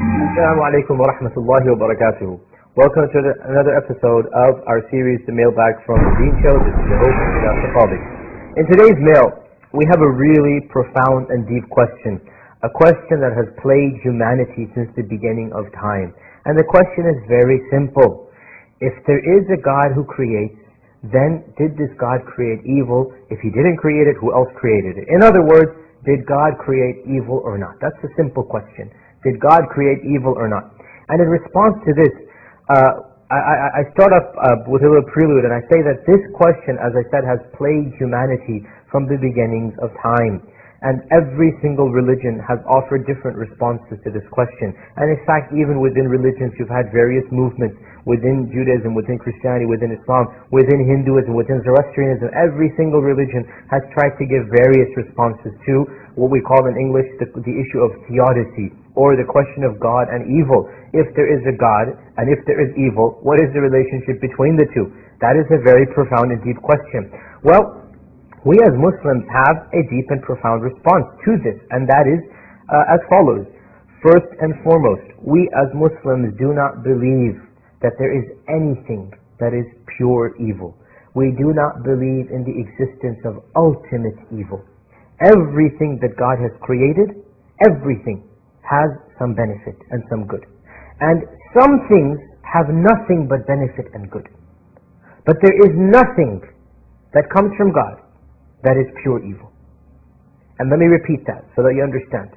Assalamu alaikum wa rahmatullahi wa barakatuhu. Welcome to another episode of our series, The Mailbag from the Deen Show. This is your host, Islamskapredavanja. In today's mail, we have a really profound and deep question. A question that has plagued humanity since the beginning of time. And the question is very simple. If there is a God who creates, then did this God create evil? If He didn't create it, who else created it? In other words, did God create evil or not? That's a simple question. Did God create evil or not? And in response to this, I start off with a little prelude, and I say that this question, as I said, has plagued humanity from the beginnings of time. And every single religion has offered different responses to this question. And in fact, even within religions, you've had various movements within Judaism, within Christianity, within Islam, within Hinduism, within Zoroastrianism. Every single religion has tried to give various responses to what we call in English the issue of theodicy, or the question of God and evil. If there is a God and if there is evil, what is the relationship between the two? That is a very profound and deep question. Well, we as Muslims have a deep and profound response to this, and that is as follows. First and foremost, we as Muslims do not believe that there is anything that is pure evil. We do not believe in the existence of ultimate evil. Everything that God has created, everything has some benefit and some good. And some things have nothing but benefit and good. But there is nothing that comes from God that is pure evil. And let me repeat that so that you understand.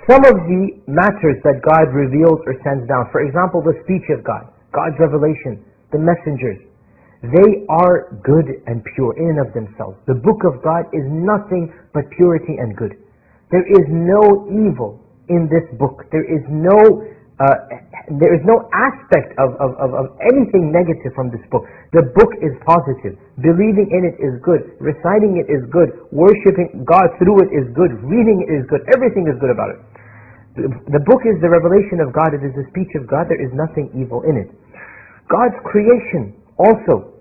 Some of the matters that God reveals or sends down, for example, the speech of God, God's revelation, the messengers, they are good and pure in and of themselves. The book of God is nothing but purity and good. There is no evil in this book. There is no aspect of anything negative from this book. The book is positive. Believing in it is good. Reciting it is good. Worshipping God through it is good. Reading it is good. Everything is good about it. The book is the revelation of God. It is the speech of God. There is nothing evil in it. God's creation also.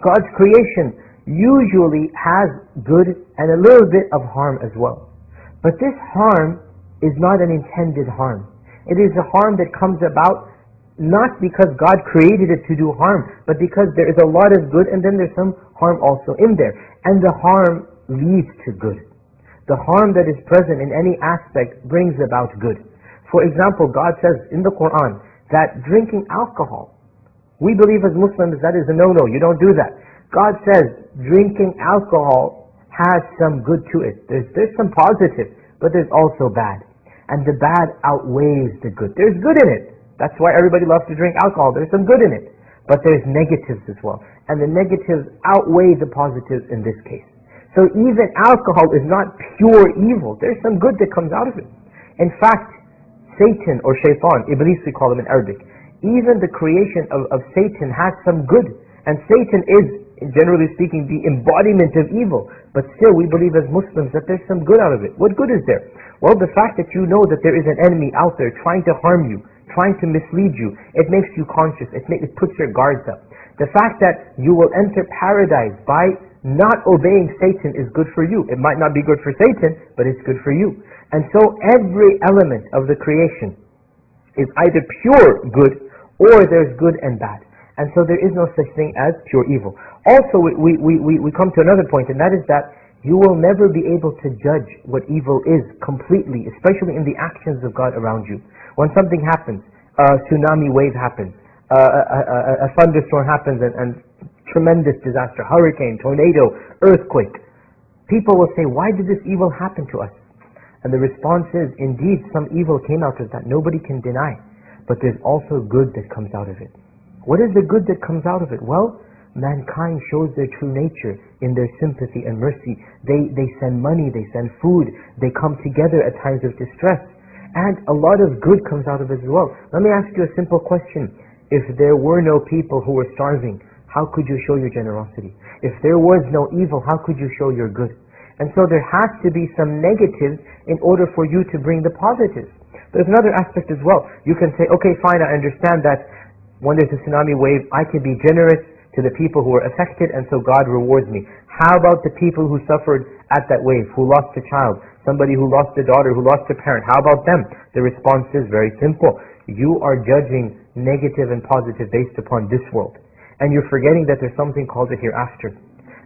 God's creation usually has good and a little bit of harm as well. But this harm is not an intended harm. It is a harm that comes about not because God created it to do harm, but because there is a lot of good and then there's some harm also in there. And the harm leads to good. The harm that is present in any aspect brings about good. For example, God says in the Quran that drinking alcohol, we believe as Muslims that is a no-no. You don't do that. God says drinking alcohol has some good to it. There's some positive, but there's also bad. And the bad outweighs the good. There's good in it. That's why everybody loves to drink alcohol. There's some good in it. But there's negatives as well. And the negatives outweigh the positives in this case. So even alcohol is not pure evil. There's some good that comes out of it. In fact, Satan or Shaitan, Iblis we call him in Arabic, even the creation of Satan has some good. And Satan is, generally speaking, the embodiment of evil. But still, we believe as Muslims that there's some good out of it. What good is there? Well, the fact that you know that there is an enemy out there trying to harm you, trying to mislead you, it makes you conscious. It puts your guards up. The fact that you will enter paradise by not obeying Satan is good for you. It might not be good for Satan, but it's good for you. And so every element of the creation is either pure good or there's good and bad. And so there is no such thing as pure evil. Also, we come to another point, and that is that you will never be able to judge what evil is completely, especially in the actions of God around you. When something happens, a tsunami wave happens, a thunderstorm happens, and tremendous disaster, hurricane, tornado, earthquake, people will say, why did this evil happen to us? And the response is, indeed, some evil came out of that. Nobody can deny. But there's also good that comes out of it. What is the good that comes out of it? Well, mankind shows their true nature in their sympathy and mercy. They send money, they send food, they come together at times of distress. And a lot of good comes out of it as well. Let me ask you a simple question. If there were no people who were starving, how could you show your generosity? If there was no evil, how could you show your good? And so there has to be some negatives in order for you to bring the positives. There's another aspect as well. You can say, okay, fine, I understand that when there's a tsunami wave, I can be generous to the people who are affected, and so God rewards me. How about the people who suffered at that wave, who lost a child? Somebody who lost a daughter, who lost a parent, how about them? The response is very simple. You are judging negative and positive based upon this world. And you're forgetting that there's something called the hereafter.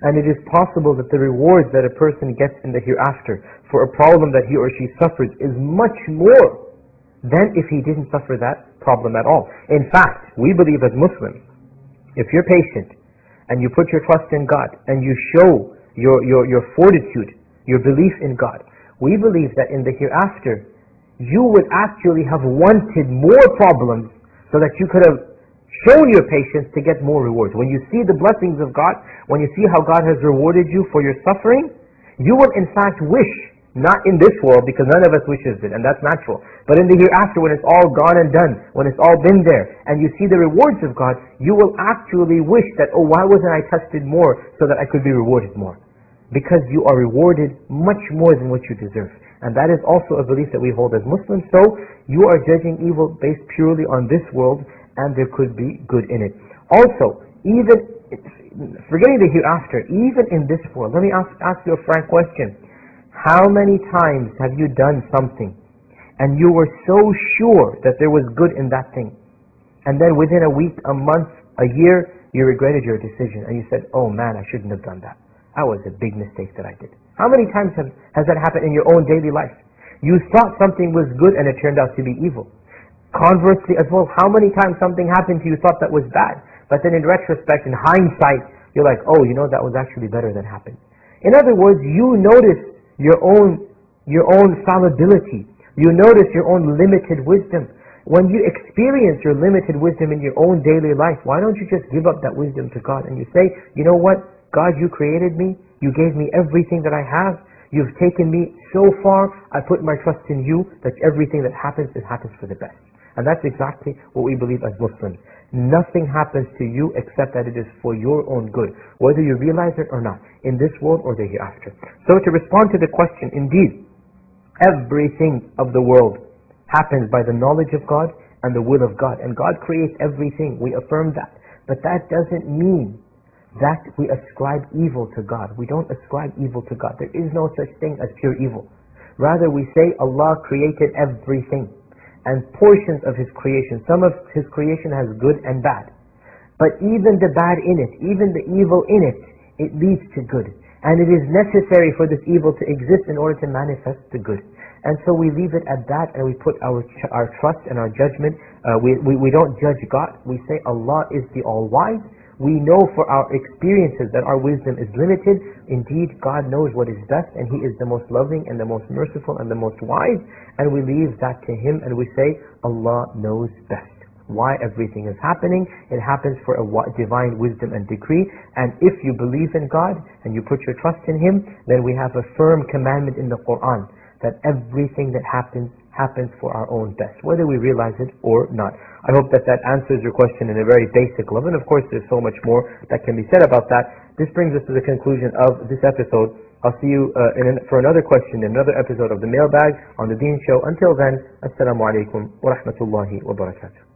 And it is possible that the rewards that a person gets in the hereafter for a problem that he or she suffers is much more than if he didn't suffer that problem at all. In fact, we believe as Muslims, if you're patient and you put your trust in God and you show your fortitude, your belief in God, we believe that in the hereafter you would actually have wanted more problems so that you could have shown your patience to get more rewards. When you see the blessings of God, when you see how God has rewarded you for your suffering, you will in fact wish, not in this world because none of us wishes it and that's natural, but in the hereafter when it's all gone and done, when it's all been there and you see the rewards of God, you will actually wish that, oh, why wasn't I tested more so that I could be rewarded more? Because you are rewarded much more than what you deserve. And that is also a belief that we hold as Muslims. So you are judging evil based purely on this world, and there could be good in it. Also, even forgetting the hereafter, even in this world, let me ask you a frank question. How many times have you done something and you were so sure that there was good in that thing, and then within a week, a month, a year, you regretted your decision and you said, oh man, I shouldn't have done that. That was a big mistake that I did. How many times has that happened in your own daily life? You thought something was good and it turned out to be evil. Conversely as well, how many times something happened to you, thought that was bad, but then in retrospect, in hindsight, you're like, oh, you know, that was actually better than happened. In other words, you notice your own fallibility. You notice your own limited wisdom. When you experience your limited wisdom in your own daily life, why don't you just give up that wisdom to God and you say, you know what, God, you created me, you gave me everything that I have, you've taken me so far, I put my trust in you, that everything that happens, it happens for the best. And that's exactly what we believe as Muslims. Nothing happens to you except that it is for your own good, whether you realize it or not, in this world or the hereafter. So to respond to the question, indeed, everything of the world happens by the knowledge of God and the will of God. And God creates everything, we affirm that. But that doesn't mean that we ascribe evil to God. We don't ascribe evil to God. There is no such thing as pure evil. Rather, we say Allah created everything, and portions of His creation. Some of His creation has good and bad. But even the bad in it, even the evil in it, it leads to good. And it is necessary for this evil to exist in order to manifest the good. And so we leave it at that, and we put our trust and our judgment. We don't judge God. We say Allah is the all-wise. We know for our experiences that our wisdom is limited. Indeed, God knows what is best, and He is the most loving and the most merciful and the most wise. And we leave that to Him, and we say, Allah knows best. Why everything is happening, it happens for a divine wisdom and decree. And if you believe in God and you put your trust in Him, then we have a firm commandment in the Quran that everything that happens for our own best, whether we realize it or not. I hope that answers your question in a very basic level, and of course there's so much more that can be said about that. This brings us to the conclusion of this episode. I'll see you for another question in another episode of the Mailbag on the Deen Show. Until then, Assalamu alaikum wa rahmatullahi wa barakatuh.